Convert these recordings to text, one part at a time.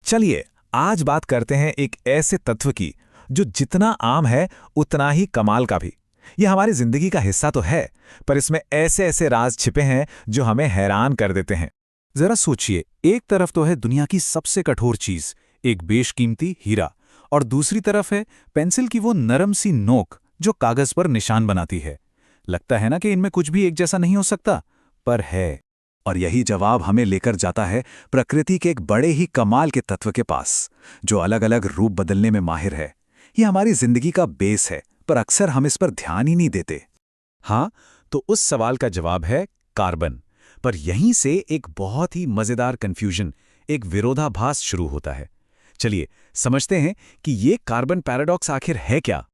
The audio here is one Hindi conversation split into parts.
चलिए आज बात करते हैं एक ऐसे तत्व की जो जितना आम है उतना ही कमाल का भी। ये हमारी जिंदगी का हिस्सा तो है, पर इसमें ऐसे ऐसे राज छिपे हैं जो हमें हैरान कर देते हैं। जरा सोचिए, एक तरफ तो है दुनिया की सबसे कठोर चीज, एक बेशकीमती हीरा, और दूसरी तरफ है पेंसिल की वो नरम सी नोक जो कागज पर निशान बनाती है। लगता है ना कि इनमें कुछ भी एक जैसा नहीं हो सकता, पर है। और यही जवाब हमें लेकर जाता है प्रकृति के एक बड़े ही कमाल के तत्व के पास, जो अलग अलग रूप बदलने में माहिर है। ये हमारी जिंदगी का बेस है, पर अक्सर हम इस पर ध्यान ही नहीं देते। हाँ, तो उस सवाल का जवाब है कार्बन। पर यहीं से एक बहुत ही मजेदार कंफ्यूजन, एक विरोधाभास शुरू होता है। चलिए समझते हैं कि ये कार्बन पैराडॉक्स आखिर है क्या।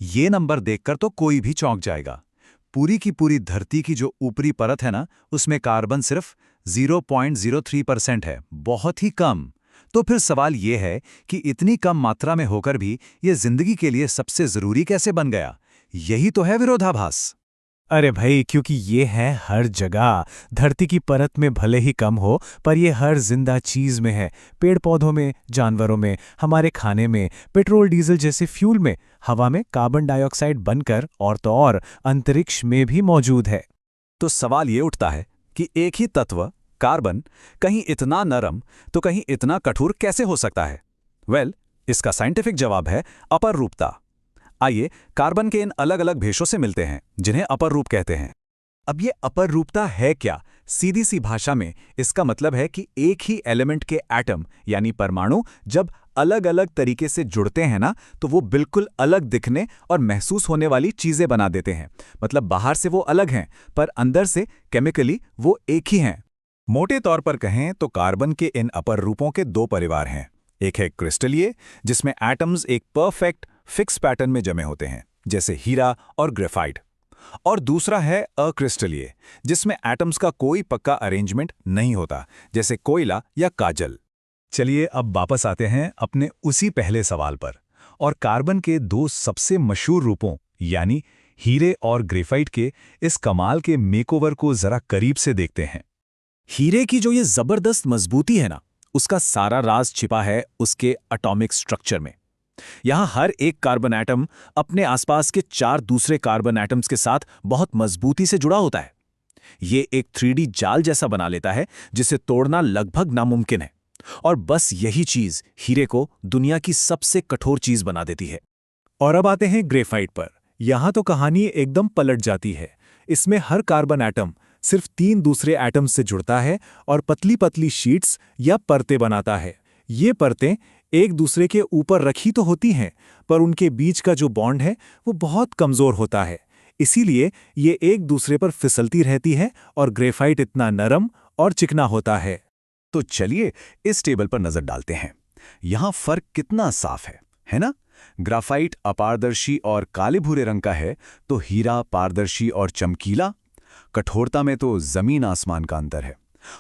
ये नंबर देखकर तो कोई भी चौंक जाएगा। पूरी की पूरी धरती की जो ऊपरी परत है ना, उसमें कार्बन सिर्फ 0.03% है, बहुत ही कम। तो फिर सवाल ये है कि इतनी कम मात्रा में होकर भी ये जिंदगी के लिए सबसे जरूरी कैसे बन गया? यही तो है विरोधाभास। अरे भाई, क्योंकि ये है हर जगह। धरती की परत में भले ही कम हो, पर ये हर जिंदा चीज में है। पेड़ पौधों में, जानवरों में, हमारे खाने में, पेट्रोल डीजल जैसे फ्यूल में, हवा में कार्बन डाइऑक्साइड बनकर और तो और अंतरिक्ष में भी मौजूद है। तो सवाल ये उठता है कि एक ही तत्व कार्बन कहीं इतना नरम तो कहीं इतना कठोर कैसे हो सकता है? इसका साइंटिफिक जवाब है अपररूपता। आइए कार्बन के इन अलग अलग भेषों से मिलते हैं जिन्हें अपररूप कहते हैं। अब ये अपररूपता है क्या? सीधी सी भाषा में इसका मतलब है कि एक ही एलिमेंट के एटम यानी परमाणु जब अलग अलग तरीके से जुड़ते हैं ना, तो वो बिल्कुल अलग दिखने और महसूस होने वाली चीजें बना देते हैं। मतलब बाहर से वो अलग हैं, पर अंदर से केमिकली वो एक ही हैं। मोटे तौर पर कहें तो कार्बन के इन अपर रूपों के दो परिवार हैं। एक है क्रिस्टलीय, जिसमें एटम्स एक परफेक्ट फिक्स पैटर्न में जमे होते हैं, जैसे हीरा और ग्रेफाइट। और दूसरा है अक्रिस्टलीय, जिसमें एटम्स का कोई पक्का अरेंजमेंट नहीं होता, जैसे कोयला या काजल। चलिए अब वापस आते हैं अपने उसी पहले सवाल पर, और कार्बन के दो सबसे मशहूर रूपों यानी हीरे और ग्रेफाइट के इस कमाल के मेकओवर को जरा करीब से देखते हैं। हीरे की जो ये जबरदस्त मजबूती है ना, उसका सारा राज छिपा है उसके एटॉमिक स्ट्रक्चर में। यहां हर एक कार्बन एटम अपने आसपास के 4 दूसरे कार्बन एटम्स के साथ बहुत मजबूती से जुड़ा होता है। ये एक 3D जाल जैसा बना लेता है जिसे तोड़ना लगभग नामुमकिन है। और बस यही चीज हीरे को दुनिया की सबसे कठोर चीज बना देती है। और अब आते हैं ग्रेफाइट पर। यहां तो कहानी एकदम पलट जाती है। इसमें हर कार्बन एटम सिर्फ 3 दूसरे एटम से जुड़ता है और पतली पतली शीट्स या परतें बनाता है। ये परतें एक दूसरे के ऊपर रखी तो होती हैं, पर उनके बीच का जो बॉन्ड है वो बहुत कमजोर होता है। इसीलिए ये एक दूसरे पर फिसलती रहती है और ग्रेफाइट इतना नरम और चिकना होता है। तो चलिए इस टेबल पर नजर डालते हैं। यहां फर्क कितना साफ है ना? ग्राफाइट अपारदर्शी और काले भूरे रंग का है, तो हीरा पारदर्शी और चमकीला। कठोरता में तो जमीन आसमान का अंतर है।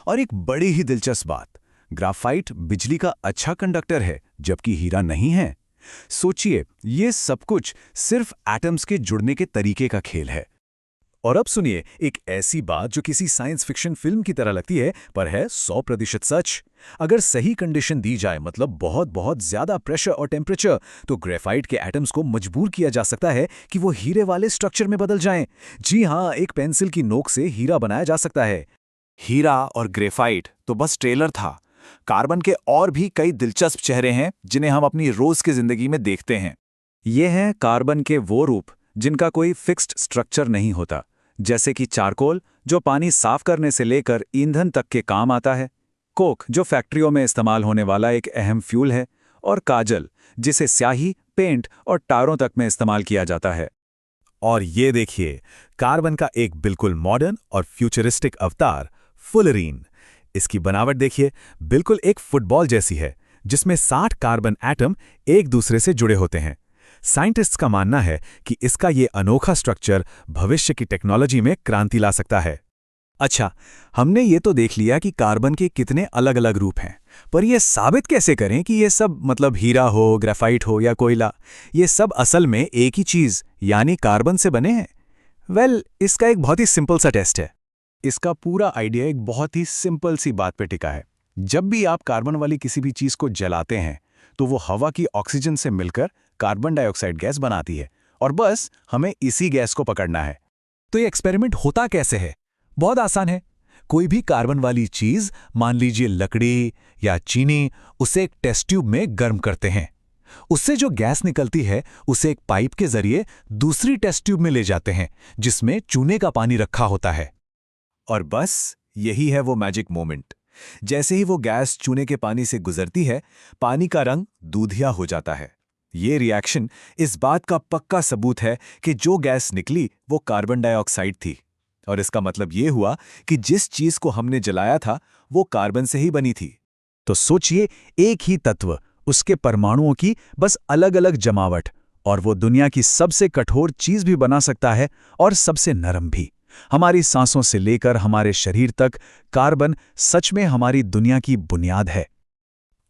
और एक बड़ी ही दिलचस्प बात, ग्राफाइट बिजली का अच्छा कंडक्टर है, जबकि हीरा नहीं है। सोचिए, ये सब कुछ सिर्फ एटम्स के जुड़ने के तरीके का खेल है। और अब सुनिए एक ऐसी बात जो किसी साइंस फिक्शन फिल्म की तरह लगती है, पर है 100% सच। अगर सही कंडीशन दी जाए, मतलब बहुत बहुत ज्यादा प्रेशर और टेम्परेचर, तो ग्रेफाइट के एटम्स को मजबूर किया जा सकता है कि वो हीरे वाले स्ट्रक्चर में बदल जाएं। जी हाँ, एक पेंसिल की नोक से हीरा बनाया जा सकता है। हीरा और ग्रेफाइट तो बस ट्रेलर था। कार्बन के और भी कई दिलचस्प चेहरे हैं जिन्हें हम अपनी रोज की जिंदगी में देखते हैं। ये हैं कार्बन के वो रूप जिनका कोई फिक्स्ड स्ट्रक्चर नहीं होता, जैसे कि चारकोल, जो पानी साफ करने से लेकर ईंधन तक के काम आता है। कोक, जो फैक्ट्रियों में इस्तेमाल होने वाला एक अहम फ्यूल है। और काजल, जिसे स्याही, पेंट और टायरों तक में इस्तेमाल किया जाता है। और ये देखिए, कार्बन का एक बिल्कुल मॉडर्न और फ्यूचरिस्टिक अवतार, फुलरीन। इसकी बनावट देखिए, बिल्कुल एक फुटबॉल जैसी है, जिसमें 60 कार्बन एटम एक दूसरे से जुड़े होते हैं। साइंटिस्ट्स का मानना है कि इसका ये अनोखा स्ट्रक्चर भविष्य की टेक्नोलॉजी में क्रांति ला सकता है। अच्छा, हमने ये तो देख लिया कि कार्बन के कितने अलग अलग रूप हैं, पर यह साबित कैसे करें कि ये सब, मतलब हीरा हो, ग्रेफाइट हो या कोयला, ये सब असल में एक ही चीज यानी कार्बन से बने हैं? इसका एक बहुत ही सिंपल सा टेस्ट है। इसका पूरा आइडिया एक बहुत ही सिंपल सी बात पे टिका है। जब भी आप कार्बन वाली किसी भी चीज को जलाते हैं तो वो हवा की ऑक्सीजन से मिलकर कार्बन डाइऑक्साइड गैस बनाती है और बस हमें इसी गैस को पकड़ना है। तो ये एक्सपेरिमेंट होता कैसे है? बहुत आसान है। कोई भी कार्बन वाली चीज, मान लीजिए लकड़ी या चीनी, उसे एक टेस्ट ट्यूब में गर्म करते हैं। उससे जो गैस निकलती है उसे एक पाइप के जरिए दूसरी टेस्ट ट्यूब में ले जाते हैं जिसमें चूने का पानी रखा होता है। और बस यही है वो मैजिक मोमेंट। जैसे ही वो गैस चूने के पानी से गुजरती है, पानी का रंग दूधिया हो जाता है। ये रिएक्शन इस बात का पक्का सबूत है कि जो गैस निकली वो कार्बन डाइऑक्साइड थी। और इसका मतलब ये हुआ कि जिस चीज को हमने जलाया था वो कार्बन से ही बनी थी। तो सोचिए, एक ही तत्व, उसके परमाणुओं की बस अलग-अलग जमावट, और वो दुनिया की सबसे कठोर चीज भी बना सकता है और सबसे नरम भी। हमारी सांसों से लेकर हमारे शरीर तक कार्बन सच में हमारी दुनिया की बुनियाद है।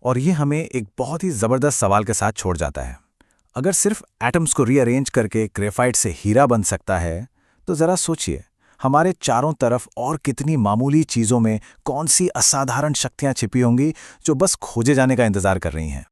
और ये हमें एक बहुत ही जबरदस्त सवाल के साथ छोड़ जाता है। अगर सिर्फ एटम्स को रीअरेंज करके ग्रेफाइट से हीरा बन सकता है, तो जरा सोचिए हमारे चारों तरफ और कितनी मामूली चीजों में कौन सी असाधारण शक्तियां छिपी होंगी जो बस खोजे जाने का इंतजार कर रही हैं।